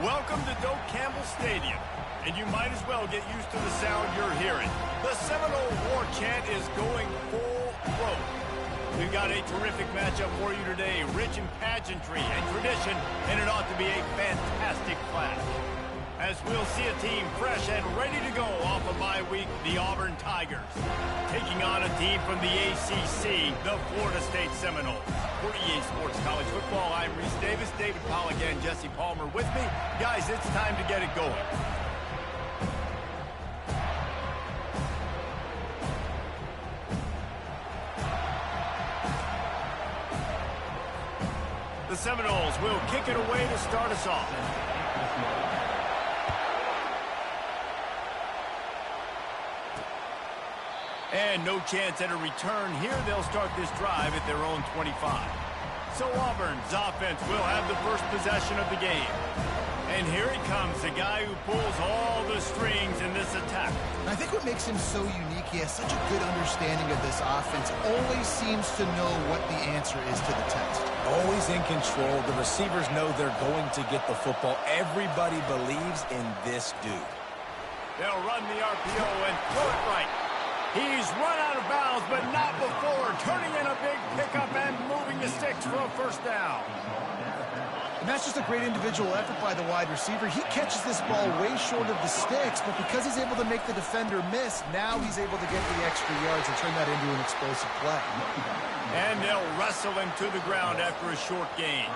Welcome to Doak Campbell Stadium, and you might as well get used to the sound you're hearing. The Seminole War Chant is going full throat. We've got a terrific matchup for you today, rich in pageantry and tradition, and it ought to be a fantastic clash. As we'll see a team fresh and ready to go off a bye week, the Auburn Tigers, taking on a team from the ACC, the Florida State Seminoles. For EA Sports College Football, I'm Reese Davis, David Pollack, and Jesse Palmer with me. Guys, it's time to get it going. The Seminoles will kick it away to start us off. And no chance at a return here. They'll start this drive at their own 25. So Auburn's offense will have the first possession of the game. And here he comes, the guy who pulls all the strings in this attack. I think what makes him so unique, he has such a good understanding of this offense. Always seems to know what the answer is to the test. Always in control. The receivers know they're going to get the football. Everybody believes in this dude. They'll run the RPO and throw it right. He's run out of bounds, but not before turning in a big pickup and moving the sticks for a first down. And that's just a great individual effort by the wide receiver. He catches this ball way short of the sticks, but because he's able to make the defender miss, now he's able to get the extra yards and turn that into an explosive play. And they'll wrestle him to the ground after a short gain.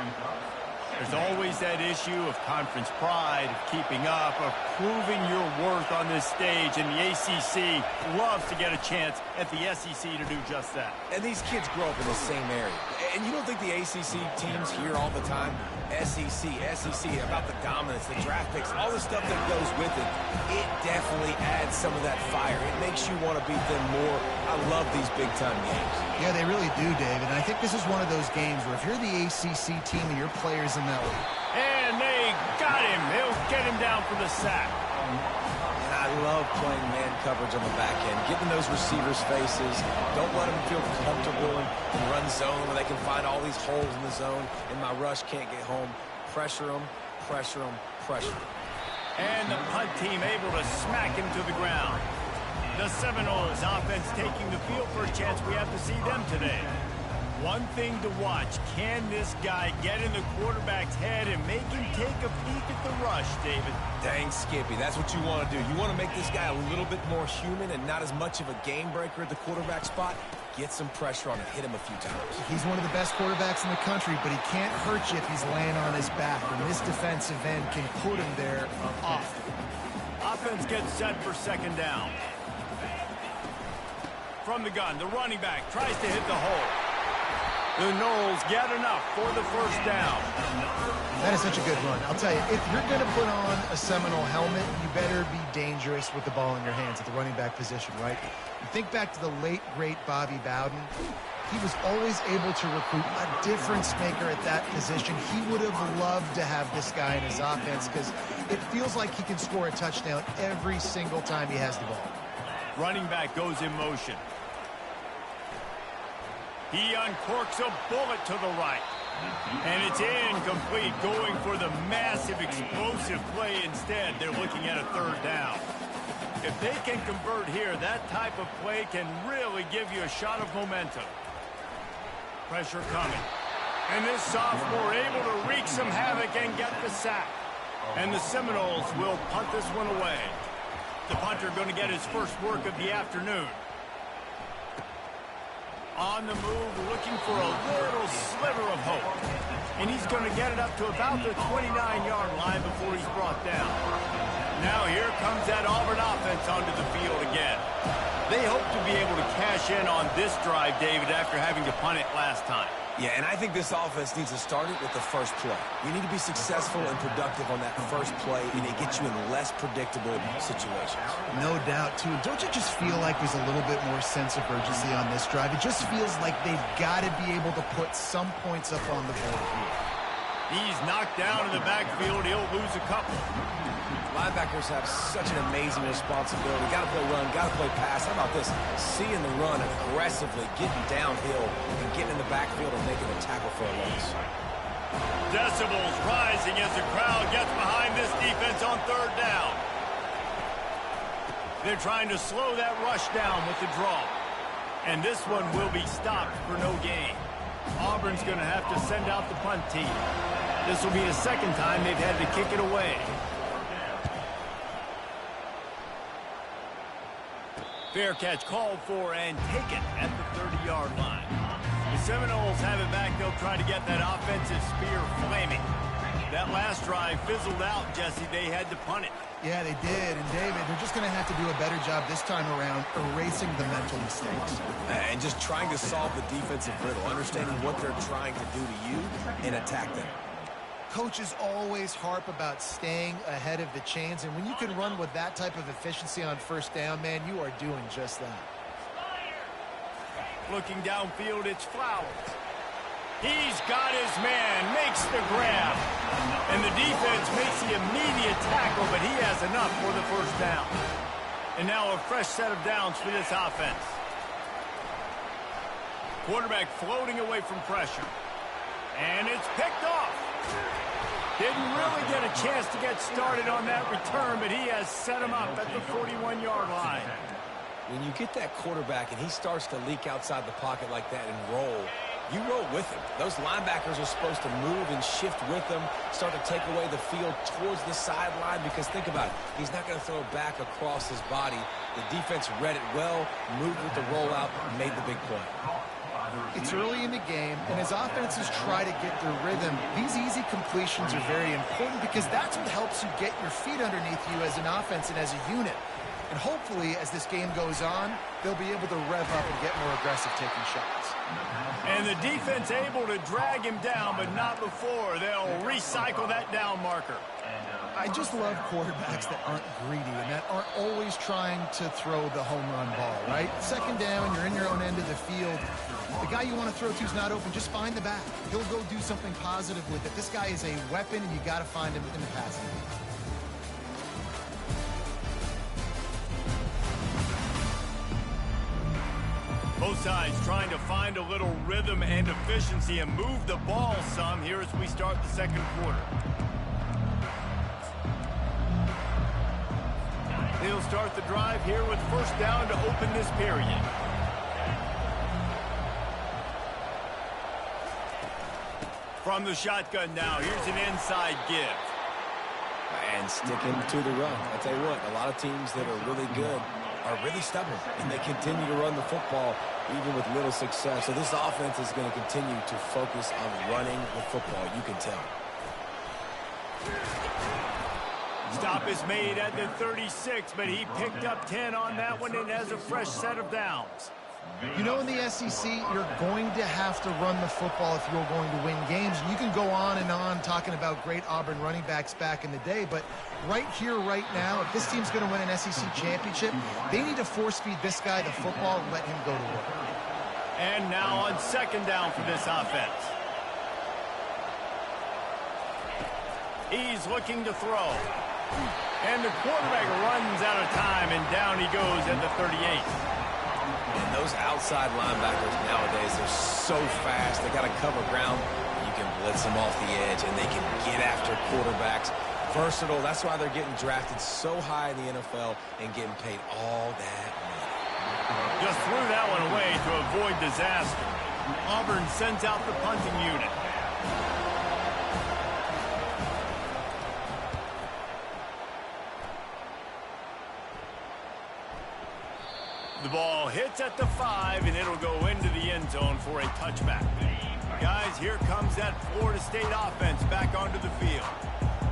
There's always that issue of conference pride, of keeping up, of proving your worth on this stage, and the ACC loves to get a chance at the SEC to do just that. And these kids grow up in the same area. And you don't think the ACC teams hear all the time, SEC, about the dominance, the draft picks, all the stuff that goes with it. It definitely adds some of that fire. It makes you want to beat them more. I love these big-time games. Yeah, they really do, David. And I think this is one of those games where if you're the ACC team and your players in that league. And they got him. They'll get him down for the sack. And I love playing man coverage on the back end, getting those receivers' faces. Don't let them feel comfortable in run zone where they can find all these holes in the zone, and my rush can't get home. Pressure them, pressure them, pressure them. And the punt team able to smack him to the ground. The Seminoles offense taking the field for a chance. We have to see them today. One thing to watch, can this guy get in the quarterback's head and make him take a peek at the rush, David? Dang, Skippy, that's what you want to do. You want to make this guy a little bit more human and not as much of a game breaker at the quarterback spot. Get some pressure on him, hit him a few times. He's one of the best quarterbacks in the country, but he can't hurt you if he's laying on his back, and this defensive end can put him there often. Offense gets set for second down. From the gun, the running back tries to hit the hole. The Noles get enough for the first down. That is such a good run. I'll tell you, if you're going to put on a Seminole helmet, you better be dangerous with the ball in your hands at the running back position, right? You think back to the late, great Bobby Bowden. He was always able to recruit a difference maker at that position. He would have loved to have this guy in his offense because it feels like he can score a touchdown every single time he has the ball. Running back goes in motion. He uncorks a bullet to the right. And it's incomplete, going for the massive explosive play instead. They're looking at a third down. If they can convert here, that type of play can really give you a shot of momentum. Pressure coming. And this sophomore able to wreak some havoc and get the sack. And the Seminoles will punt this one away. The punter going to get his first work of the afternoon. On the move, looking for a little sliver of hope. And he's going to get it up to about the 29-yard line before he's brought down. Now here comes that Auburn offense onto the field again. They hope to be able to cash in on this drive, David, after having to punt it last time. Yeah, and I think this offense needs to start it with the first play. You need to be successful and productive on that first play, and it gets you in less predictable situations. No doubt, too. Don't you just feel like there's a little bit more sense of urgency on this drive? It just feels like they've got to be able to put some points up on the board here. He's knocked down in the backfield. He'll lose a couple. Linebackers have such an amazing responsibility. Got to play run, got to play pass. How about this? Seeing the run aggressively, getting downhill, and getting in the backfield and making a tackle for a loss. Decibels rising as the crowd gets behind this defense on third down. They're trying to slow that rush down with the draw. And this one will be stopped for no gain. Auburn's going to have to send out the punt team. This will be the second time they've had to kick it away. Fair catch called for and taken at the 30-yard line. The Seminoles have it back. They'll try to get that offensive spear flaming. That last drive fizzled out, Jesse. They had to punt it. Yeah, they did. And, David, they're just going to have to do a better job this time around erasing the mental mistakes. And just trying to solve the defensive riddle, understanding what they're trying to do to you and attack them. Coaches always harp about staying ahead of the chains, and when you can run with that type of efficiency on first down, man, you are doing just that. Looking downfield, it's Flowers. He's got his man, makes the grab. And the defense makes the immediate tackle, but he has enough for the first down. And now a fresh set of downs for this offense. Quarterback floating away from pressure. And it's picked off. Didn't really get a chance to get started on that return, but he has set him up at the 41-yard line. When you get that quarterback and he starts to leak outside the pocket like that and roll, you roll with him. Those linebackers are supposed to move and shift with him, start to take away the field towards the sideline, because think about it, he's not going to throw it back across his body. The defense read it well, moved with the rollout, and made the big play. It's early in the game, and as offenses try to get their rhythm, these easy completions are very important because that's what helps you get your feet underneath you as an offense and as a unit. And hopefully, as this game goes on, they'll be able to rev up and get more aggressive taking shots. And the defense able to drag him down, but not before. They'll recycle that down marker. I just love quarterbacks that aren't greedy and that aren't always trying to throw the home run ball, right? Second down, you're in your own end of the field. The guy you want to throw to is not open. Just find the back. He'll go do something positive with it. This guy is a weapon, and you got to find him in the passing game. Both sides trying to find a little rhythm and efficiency and move the ball some here as we start the second quarter. They'll start the drive here with first down to open this period. From the shotgun now, here's an inside give. And sticking to the run. I'll tell you what, a lot of teams that are really good are really stubborn, and they continue to run the football even with little success. So this offense is going to continue to focus on running the football, you can tell. Stop is made at the 36, but he picked up 10 on that one and has a fresh set of downs. You know, in the SEC, you're going to have to run the football if you're going to win games. And you can go on and on talking about great Auburn running backs back in the day, but right here, right now, if this team's going to win an SEC championship, they need to force-feed this guy the football and let him go to work. And now on second down for this offense. He's looking to throw. And the quarterback runs out of time, and down he goes at the 38. And those outside linebackers nowadays, they're so fast. They got to cover ground. You can blitz them off the edge, and they can get after quarterbacks. Versatile. That's why they're getting drafted so high in the NFL and getting paid all that money. Just threw that one away to avoid disaster. Auburn sends out the punting unit. The ball hits at the 5, and it'll go into the end zone for a touchback. Guys, here comes that Florida State offense back onto the field.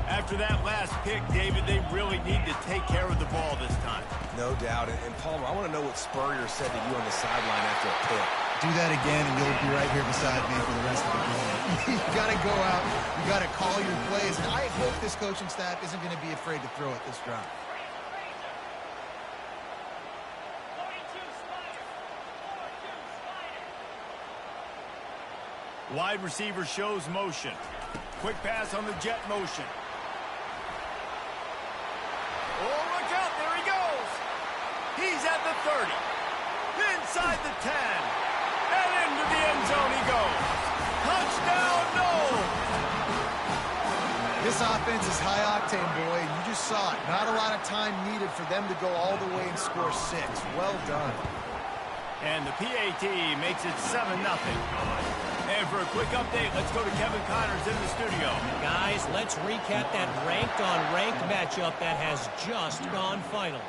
After that last pick, David, they really need to take care of the ball this time. No doubt. And Palmer, I want to know what Spurrier said to you on the sideline after a pick. Do that again, and you'll be right here beside me for the rest of the game. You got to go out. You got to call your plays. And I hope this coaching staff isn't going to be afraid to throw at this drive. Wide receiver shows motion. Quick pass on the jet motion. Oh, look out. There he goes. He's at the 30. Inside the 10. And into the end zone he goes. Touchdown, no. This offense is high octane, boy, and you just saw it. Not a lot of time needed for them to go all the way and score 6. Well done. And the PAT makes it 7-0. And for a quick update, let's go to Kevin Connors in the studio. Guys, let's recap that ranked-on-ranked matchup that has just gone final.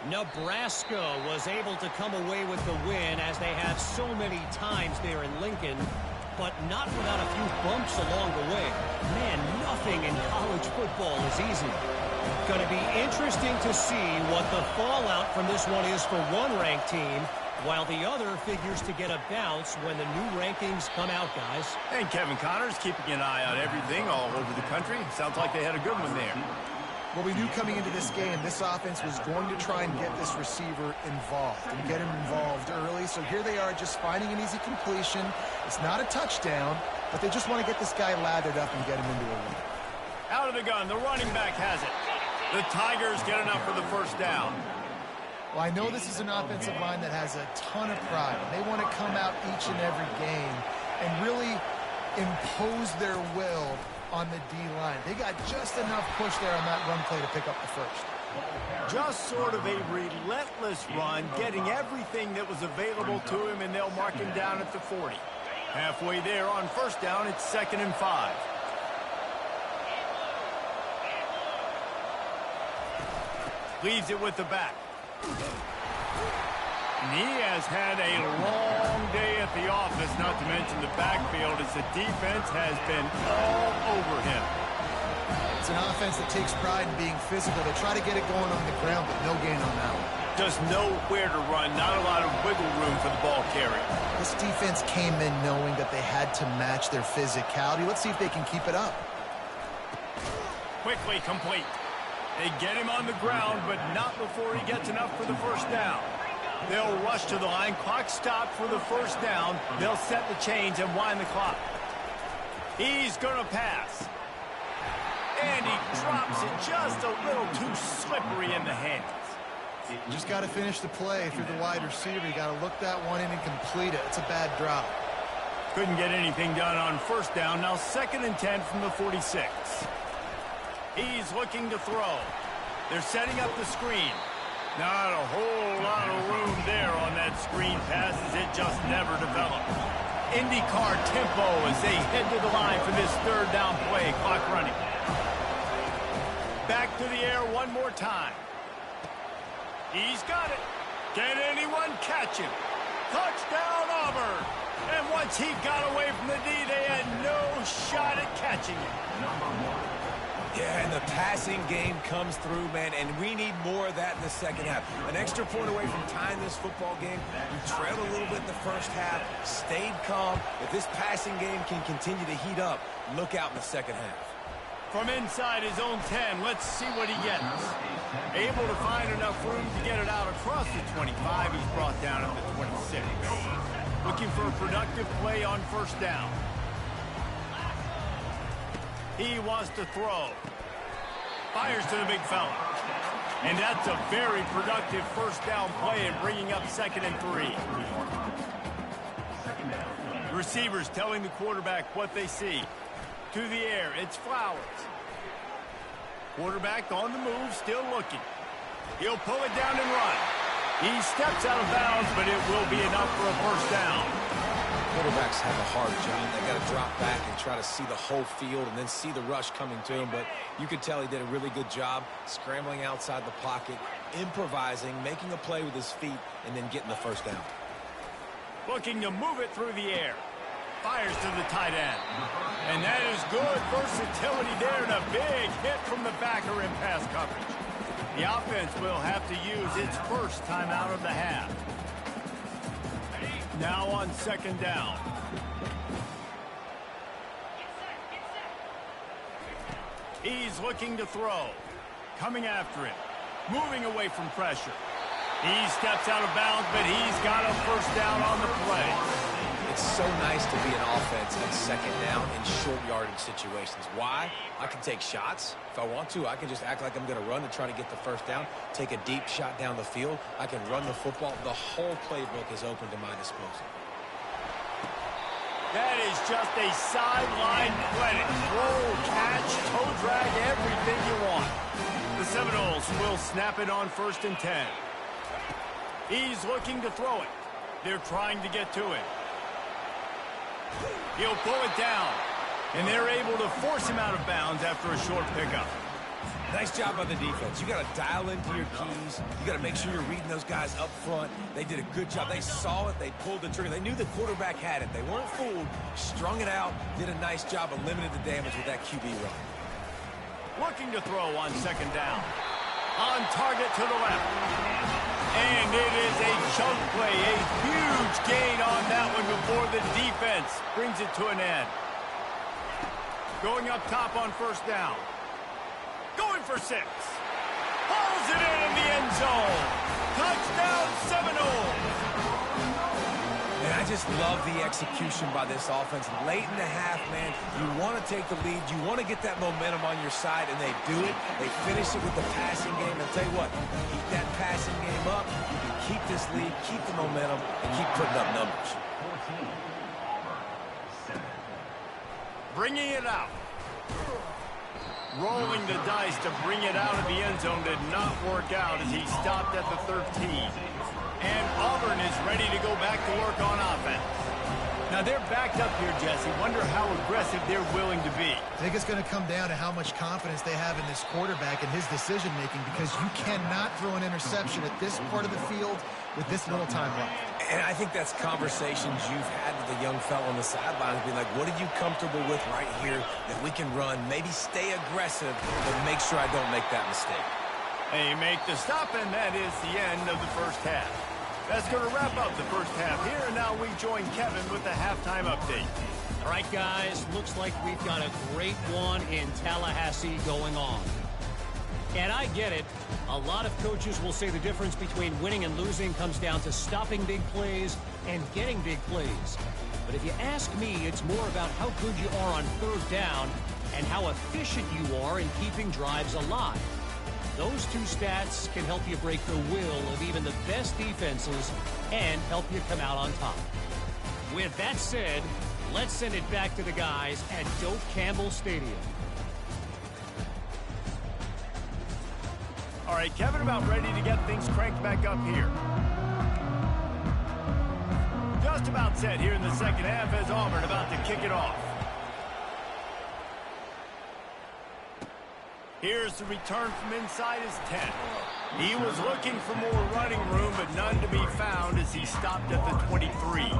Nebraska was able to come away with the win as they have so many times there in Lincoln, but not without a few bumps along the way. Man, nothing in college football is easy. Going to be interesting to see what the fallout from this one is for one ranked team, while the other figures to get a bounce when the new rankings come out, guys. And Kevin Connors keeping an eye on everything all over the country. Sounds like they had a good one there. Well, we knew coming into this game, this offense was going to try and get this receiver involved and get him involved early. So here they are just finding an easy completion. It's not a touchdown, but they just want to get this guy lathered up and get him into a win. Out of the gun, the running back has it. The Tigers get enough for the first down. Well, I know this is an offensive line that has a ton of pride. They want to come out each and every game and really impose their will on the D-line. They got just enough push there on that run play to pick up the first. Just sort of a relentless run, getting everything that was available to him, and they'll mark him down at the 40. Halfway there on first down, it's 2nd and 5. Leaves it with the back. And he has had a long day at the office, not to mention the backfield, as the defense has been all over him. It's an offense that takes pride in being physical. They try to get it going on the ground, but no gain on that one. Just nowhere to run, not a lot of wiggle room for the ball carrier. This defense came in knowing that they had to match their physicality. Let's see if they can keep it up. Quickly complete. They get him on the ground, but not before he gets enough for the first down. They'll rush to the line. Clock stopped for the first down. They'll set the chains and wind the clock. He's going to pass. And he drops it just a little too slippery in the hands. You just got to finish the play. If you're the wide receiver, you got to look that one in and complete it. It's a bad drop. Couldn't get anything done on first down. Now 2nd and 10 from the 46. He's looking to throw. They're setting up the screen. Not a whole lot of room there on that screen pass, as it just never developed. IndyCar tempo as they head to the line for this 3rd down play. Clock running. Back to the air one more time. He's got it. Can anyone catch him? Touchdown, Auburn. And once he got away from the D, they had no shot at catching him. Yeah, and the passing game comes through, man, and we need more of that in the second half. An extra point away from tying this football game. We trailed a little bit in the first half, stayed calm. If this passing game can continue to heat up, look out in the second half. From inside his own 10, let's see what he gets. Able to find enough room to get it out across the 25. He's brought down at the 26. Looking for a productive play on first down. He wants to throw. Fires to the big fella. And that's a very productive first down play and bringing up 2nd and 3. The receivers telling the quarterback what they see. To the air, it's Flowers. Quarterback on the move, still looking. He'll pull it down and run. He steps out of bounds, but it will be enough for a first down. Quarterbacks have a hard job. They got to drop back and try to see the whole field and then see the rush coming to him. But you could tell he did a really good job scrambling outside the pocket, improvising, making a play with his feet, and then getting the first down. Looking to move it through the air. Fires to the tight end. And that is good versatility there, and a big hit from the backer in pass coverage. The offense will have to use its first timeout of the half. Now on 2nd down. He's looking to throw. Coming after him. Moving away from pressure. He steps out of bounds, but he's got a first down on the play. It's so nice to be an offense on 2nd down in short yardage situations. Why? I can take shots. If I want to, I can just act like I'm going to run to try to get the first down, take a deep shot down the field. I can run the football. The whole playbook is open to my disposal. That is just a sideline clinic. Roll, catch, toe drag, everything you want. The Seminoles will snap it on 1st and 10. He's looking to throw it. They're trying to get to it. He'll pull it down. And they're able to force him out of bounds after a short pickup. Nice job by the defense. You got to dial into your keys. You got to make sure you're reading those guys up front. They did a good job. They saw it. They pulled the trigger. They knew the quarterback had it. They weren't fooled. Strung it out. Did a nice job of limiting the damage with that QB run. Looking to throw on 2nd down. On target to the left. And it is a chunk play. A huge gain on that one before the defense brings it to an end. Going up top on 1st down. Going for 6. Hauls it in the end zone. Touchdown Seminoles. And I just love the execution by this offense. Late in the half, man, you want to take the lead. You want to get that momentum on your side, and they do it. They finish it with the passing game. And I'll tell you what, keep that passing game up. You can keep this lead, keep the momentum, and keep putting up numbers. Bringing it out. Rolling the dice to bring it out of the end zone did not work out as he stopped at the 13. And Auburn is ready to go back to work on offense. Now they're backed up here, Jesse. Wonder how aggressive they're willing to be. I think it's going to come down to how much confidence they have in this quarterback and his decision-making, because you cannot throw an interception at this part of the field with this little time left. And I think that's conversations you've had with the young fellow on the sidelines, being like, what are you comfortable with right here that we can run? Maybe stay aggressive, but make sure I don't make that mistake. They make the stop, and that is the end of the first half. That's going to wrap up the first half here, and now we join Kevin with the halftime update. All right, guys, looks like we've got a great one in Tallahassee going on. And I get it. A lot of coaches will say the difference between winning and losing comes down to stopping big plays and getting big plays. But if you ask me, it's more about how good you are on 3rd down and how efficient you are in keeping drives alive. Those two stats can help you break the will of even the best defenses and help you come out on top. With that said, let's send it back to the guys at Doak Campbell Stadium. All right, Kevin, about ready to get things cranked back up here. Just about set here in the second half as Auburn about to kick it off. Here's the return from inside his 10. He was looking for more running room, but none to be found as he stopped at the 23.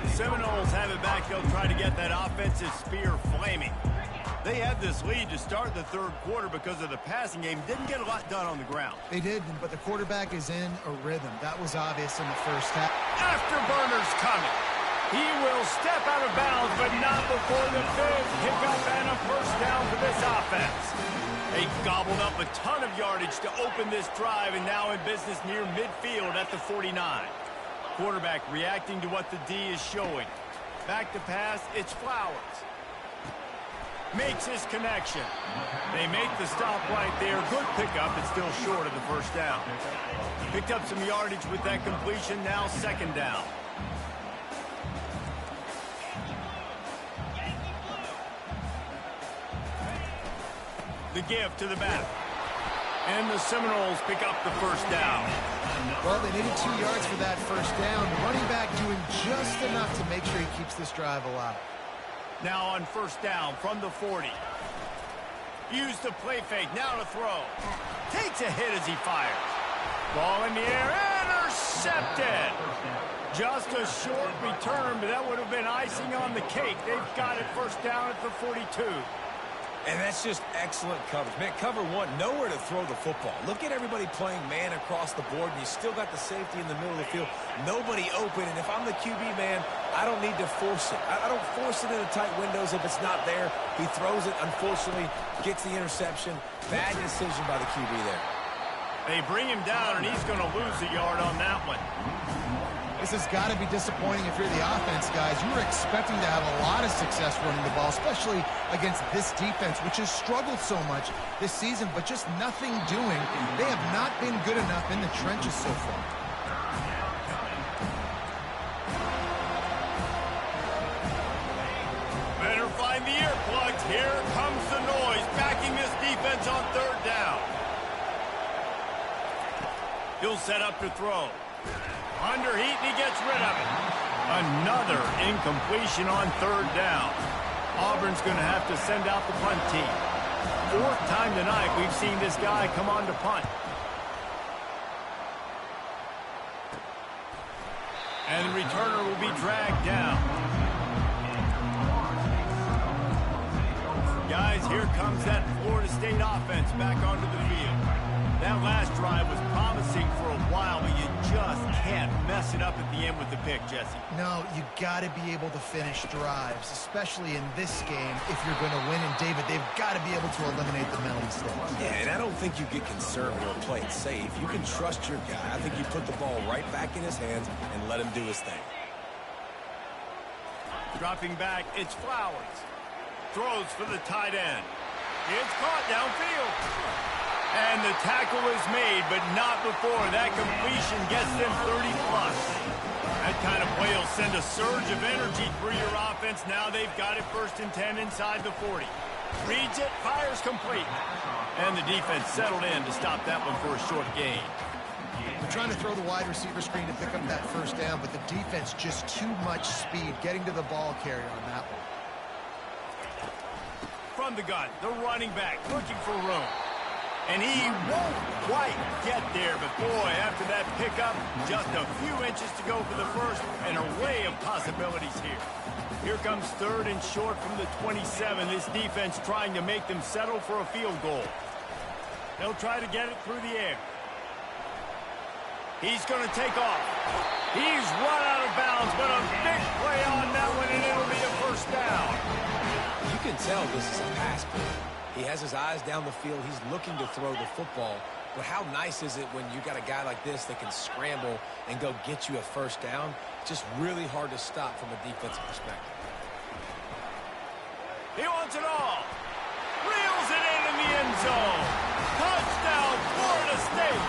The Seminoles have it back. They'll try to get that offensive spear flaming. They had this lead to start the 3rd quarter because of the passing game. Didn't get a lot done on the ground. They did, but the quarterback is in a rhythm. That was obvious in the first half. Afterburner's coming. He will step out of bounds, but not before the 5th pickup and a 1st down for this offense. They gobbled up a ton of yardage to open this drive, and now in business near midfield at the 49. Quarterback reacting to what the D is showing. Back to pass, it's Flowers. Makes his connection. They make the stop right there. Good pickup, but still short of the 1st down. Picked up some yardage with that completion, now 2nd down. The give to the back. And the Seminoles pick up the 1st down. Well, they needed 2 yards for that 1st down. The running back doing just enough to make sure he keeps this drive alive. Now on 1st down from the 40. Use the play fake, now to throw. Takes a hit as he fires. Ball in the air, intercepted. Just a short return, but that would have been icing on the cake. They've got it 1st down at the 42. And that's just excellent coverage. Man, cover 1, nowhere to throw the football. Look at everybody playing man across the board, and you still got the safety in the middle of the field. Nobody open, and if I'm the QB, man, I don't need to force it. I don't force it into tight windows if it's not there. He throws it, unfortunately, gets the interception. Bad decision by the QB there. They bring him down, and he's going to lose a yard on that one. This has got to be disappointing if you're the offense, guys. You were expecting to have a lot of success running the ball, especially against this defense, which has struggled so much this season, but just nothing doing. They have not been good enough in the trenches so far. here comes the noise backing this defense on third down. He'll set up to throw. Under heat, and he gets rid of it. Another incompletion on third down. Auburn's going to have to send out the punt team. Fourth time tonight we've seen this guy come on to punt. And the returner will be dragged down. Guys, here comes that Florida State offense back onto the field. That last drive was promising for a while, but you just can't mess it up at the end with the pick, Jesse. No, you got to be able to finish drives, especially in this game. If you're going to win, and David, they've got to be able to eliminate the mental mistakes. Yeah, and I don't think you get conservative or play it safe. You can trust your guy. I think you put the ball right back in his hands and let him do his thing. Dropping back, it's Flowers. Throws for the tight end. It's caught downfield. And the tackle is made, but not before that completion gets them 30-plus. That kind of play will send a surge of energy through your offense. Now they've got it 1st and 10 inside the 40. Reads it, fires complete. And the defense settled in to stop that one for a short gain. They're trying to throw the wide receiver screen to pick up that first down, but the defense just too much speed getting to the ball carrier on that one. From the gun, the running back looking for room. And he won't quite get there, but boy, after that pickup, just a few inches to go for the first, and an array of possibilities here. Here comes 3rd and short from the 27. This defense trying to make them settle for a field goal. They'll try to get it through the air. He's going to take off. He's run out of bounds, but a big play on that one, and it'll be a first down. You can tell this is a pass play. He has his eyes down the field. He's looking to throw the football. But how nice is it when you got a guy like this that can scramble and go get you a first down? It's just really hard to stop from a defensive perspective. He wants it all. Reels it in the end zone. Touchdown, Florida State.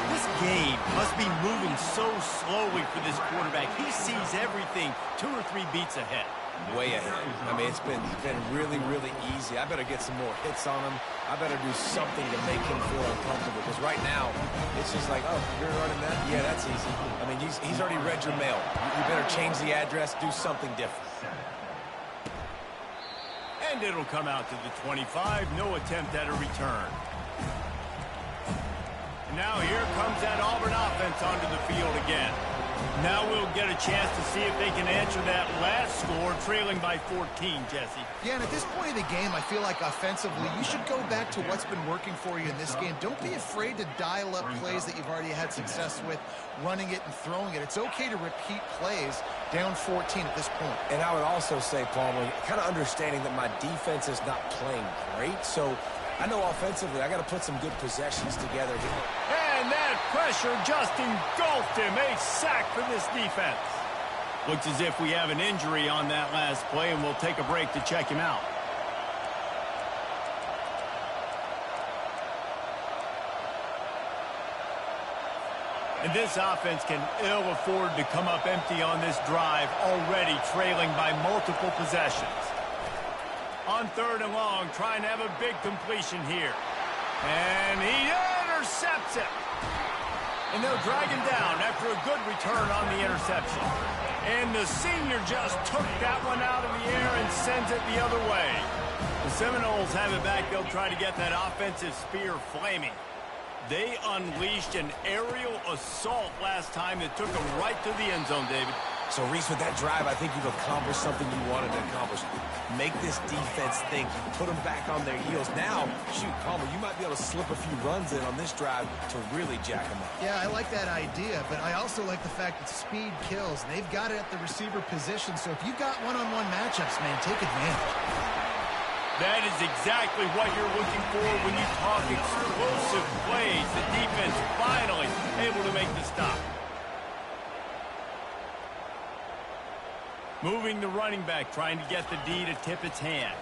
This game must be moving so slowly for this quarterback. He sees everything 2 or 3 beats ahead. Way ahead. I mean, it's been really, really easy. I better get some more hits on him. I better do something to make him feel uncomfortable. Because right now, it's just like, oh, you're running that? Yeah, that's easy. I mean, he's already read your mail. You better change the address, do something different. And it'll come out to the 25. No attempt at a return. And now here comes that Auburn offense onto the field again. Now we'll get a chance to see if they can answer that last score, trailing by 14, Jesse. Yeah, and at this point of the game, I feel like offensively, you should go back to what's been working for you in this game. Don't be afraid to dial up plays that you've already had success with, running it and throwing it. It's okay to repeat plays down 14 at this point. And I would also say, Palmer, kind of understanding that my defense is not playing great, so I know offensively I got to put some good possessions together here. And that pressure just engulfed him. A sack for this defense. Looks as if we have an injury on that last play, and we'll take a break to check him out. And this offense can ill afford to come up empty on this drive, already trailing by multiple possessions. On 3rd and long, trying to have a big completion here. And he intercepts it. And they'll drag him down after a good return on the interception. And the senior just took that one out of the air and sends it the other way. The Seminoles have it back. They'll try to get that offensive spear flaming. They unleashed an aerial assault last time that took them right to the end zone, David. So, Reese, with that drive, I think you've accomplished something you wanted to accomplish. Make this defense think. Put them back on their heels. Now, shoot, Palmer, you might be able to slip a few runs in on this drive to really jack them up. Yeah, I like that idea, but I also like the fact that speed kills. They've got it at the receiver position, so if you've got one-on-one matchups, man, take advantage. That is exactly what you're looking for when you talk explosive plays. The defense finally able to make the stop. Moving the running back, trying to get the D to tip its hand.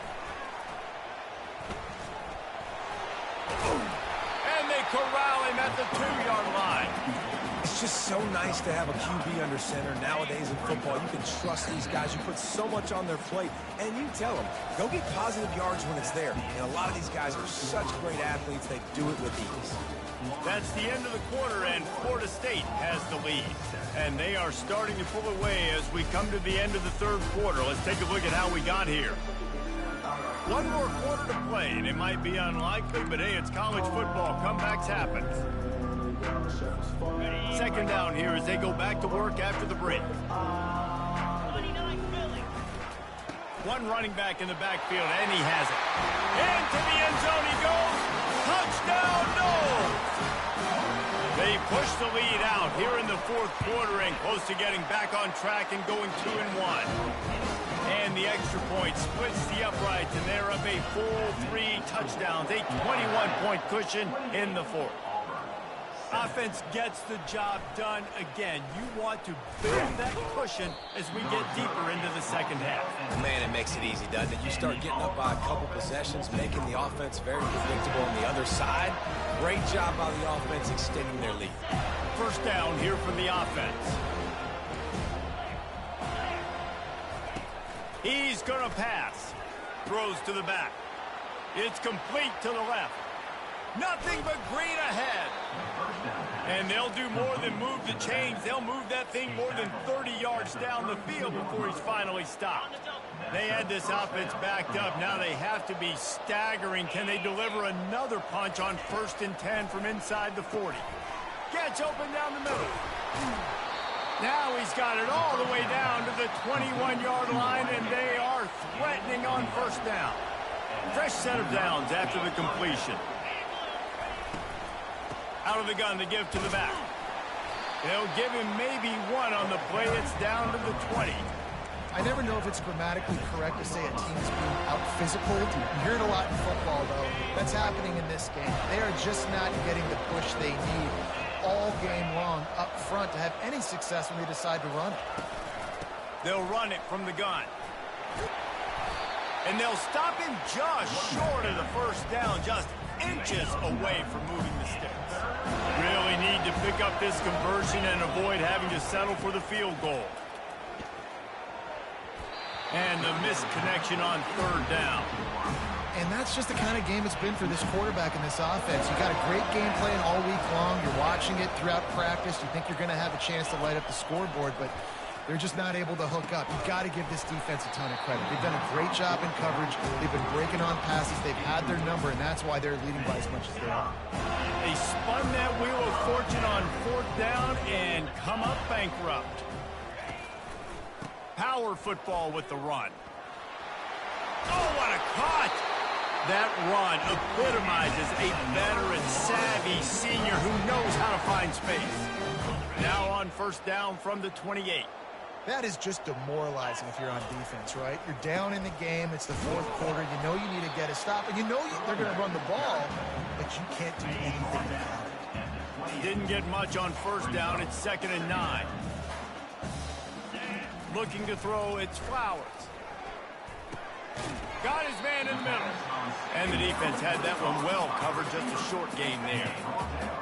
And they corral him at the 2-yard line. just so nice to have a QB under center. Nowadays in football, you can trust these guys. You put so much on their plate, and you tell them, go get positive yards when it's there. And a lot of these guys are such great athletes, they do it with ease. That's the end of the quarter, and Florida State has the lead. And they are starting to pull away as we come to the end of the third quarter. Let's take a look at how we got here. One more quarter to play, and it might be unlikely, but hey, it's college football. Comebacks happen. Second down here as they go back to work after the break. One running back in the backfield, and he has it. Into the end zone he goes. Touchdown, no! They push the lead out here in the fourth quarter and close to getting back on track and going 2-1. And the extra point splits the uprights, and they're up a full 3 touchdowns, a 21-point cushion in the fourth. Offense gets the job done again. You want to build that cushion as we get deeper into the second half. Man, it makes it easy, doesn't it? You start getting up by a couple possessions, making the offense very predictable on the other side. Great job by the offense extending their lead. First down here from the offense. He's going to pass. Throws to the back. It's complete to the left. Nothing but green ahead. And they'll do more than move the chains. They'll move that thing more than 30 yards down the field before he's finally stopped. They had this offense backed up. Now they have to be staggering. Can they deliver another punch on 1st and 10 from inside the 40? Gets open down the middle. Now he's got it all the way down to the 21-yard line, and they are threatening on first down. Fresh set of downs after the completion. Out of the gun to give to the back. They'll give him maybe one on the play. It's down to the 20. I never know if it's grammatically correct to say a team's being out-physical. You hear it a lot in football, though. That's happening in this game. They are just not getting the push they need all game long up front to have any success when they decide to run it. They'll run it from the gun. And they'll stop him just short of the first down, just inches away from moving the sticks. Really need to pick up this conversion and avoid having to settle for the field goal. And the missed connection on third down. And that's just the kind of game it's been for this quarterback in this offense. You got a great game plan all week long. You're watching it throughout practice. You think you're going to have a chance to light up the scoreboard, but they're just not able to hook up. You've got to give this defense a ton of credit. They've done a great job in coverage. They've been breaking on passes. They've had their number, and that's why they're leading by as much as they are. They spun that wheel of fortune on fourth down and come up bankrupt. Power football with the run. Oh, what a cut! That run epitomizes a veteran, savvy senior who knows how to find space. Now on first down from the 28. That is just demoralizing if you're on defense, right? You're down in the game. It's the fourth quarter. You know you need to get a stop, and you know they're going to run the ball, but you can't do anything about it. Didn't get much on first down. It's 2nd and 9. Looking to throw, it's Flowers. Got his man in the middle. And the defense had that one well covered, just a short gain there.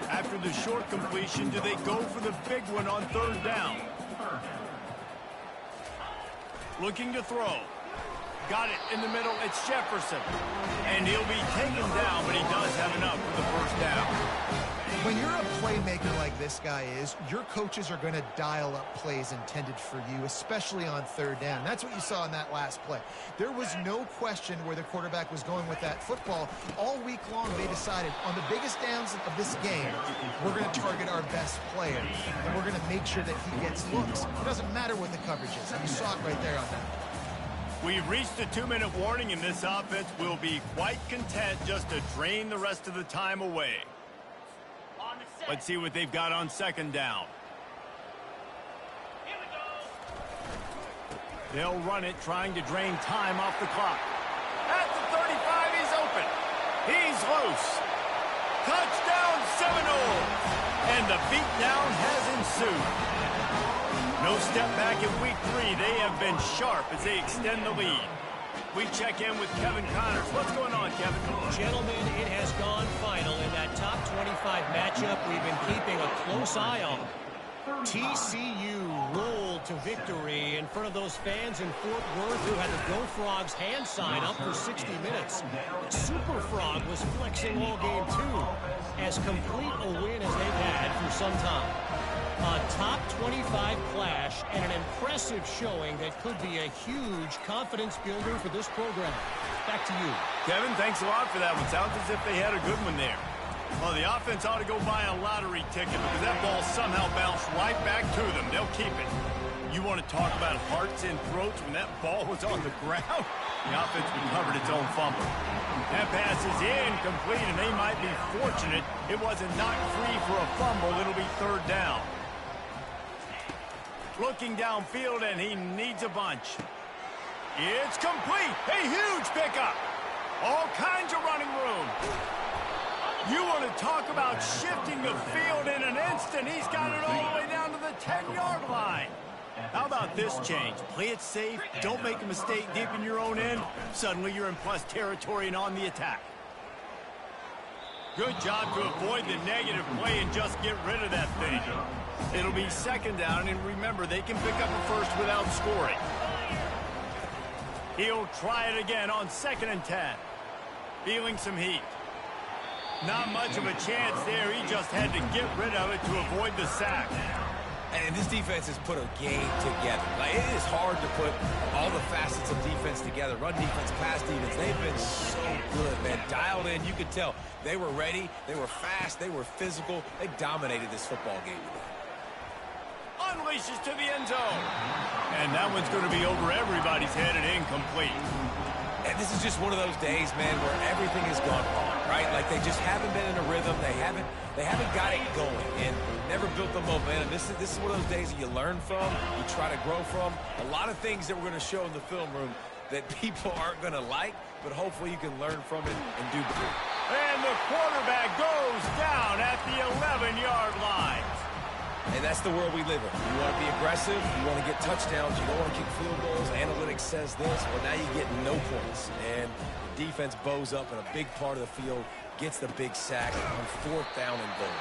After the short completion, do they go for the big one on third down? Looking to throw. Got it in the middle, it's Jefferson. And he'll be taken down, but he does have enough for the first down. When you're a playmaker like this guy is, your coaches are going to dial up plays intended for you, especially on third down. That's what you saw in that last play. There was no question where the quarterback was going with that football. All week long, they decided on the biggest downs of this game, we're going to target our best player, and we're going to make sure that he gets looks. It doesn't matter what the coverage is. You saw it right there on that. We've reached the 2-minute warning, and this offense will be quite content just to drain the rest of the time away. Let's see what they've got on second down. Here we go. They'll run it, trying to drain time off the clock. At the 35, he's open. He's loose. Touchdown Seminoles! And the beatdown has ensued. No step back in week 3. They have been sharp as they extend the lead. We check in with Kevin Connors. What's going on, Kevin? Gentlemen, it has gone final in that top 25 matchup we've been keeping a close eye on. TCU rolled to victory in front of those fans in Fort Worth who had the Go Frogs hand sign up for 60 minutes. Super Frog was flexing all game too. As complete a win as they've had for some time. A top 25 clash and an impressive showing that could be a huge confidence builder for this program. Back to you. Kevin, thanks a lot for that one. Sounds as if they had a good one there. Well, the offense ought to go buy a lottery ticket because that ball somehow bounced right back to them. They'll keep it. You want to talk about hearts and throats when that ball was on the ground? The offense recovered its own fumble. That pass is incomplete, and they might be fortunate it wasn't knocked free for a fumble. It'll be third down. Looking downfield, and he needs a bunch. It's complete. A huge pickup. All kinds of running room. You want to talk about shifting the field in an instant. He's got it all the way down to the 10-yard line. How about this change? Play it safe. Don't make a mistake deep in your own end. Suddenly you're in plus territory and on the attack. Good job to avoid the negative play and just get rid of that thing. It'll be second down, and remember, they can pick up a first without scoring. He'll try it again on 2nd and 10. Feeling some heat. Not much of a chance there. He just had to get rid of it to avoid the sack. And this defense has put a game together. Like, it is hard to put all the facets of defense together. Run defense, pass defense. They've been so good, man. Dialed in. You could tell they were ready. They were fast. They were physical. They dominated this football game today. Unleashes to the end zone. And that one's going to be over everybody's head and incomplete. And this is just one of those days, man, where everything has gone wrong, right? Like, they just haven't been in a rhythm. They haven't got it going and never built the momentum. This is one of those days that you learn from, you try to grow from. A lot of things that we're going to show in the film room that people aren't going to like, but hopefully you can learn from it and do better. And the quarterback goes down at the 11-yard line. And that's the world we live in. You want to be aggressive, you want to get touchdowns, you don't want to kick field goals. Analytics says this. Well, now you get no points. And the defense bows up in a big part of the field, gets the big sack on 4th down and goal.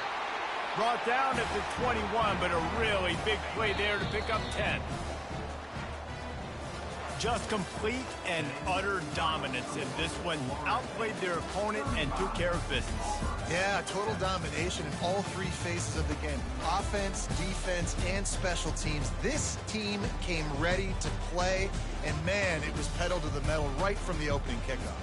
Brought down at the 21, but a really big play there to pick up 10. Just complete and utter dominance in this one. Outplayed their opponent and took care of business. Yeah, total domination in all three phases of the game. Offense, defense, and special teams. This team came ready to play, and man, it was pedal to the metal right from the opening kickoff.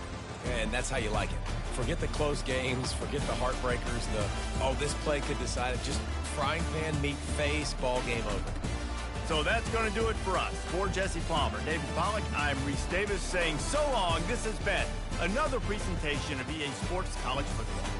And that's how you like it. Forget the close games, forget the heartbreakers, this play could decide it. Just frying pan, meat face, ball game over. So that's going to do it for us. For Jesse Palmer, David Pollack, I'm Reese Davis saying so long. This has been another presentation of EA Sports College Football.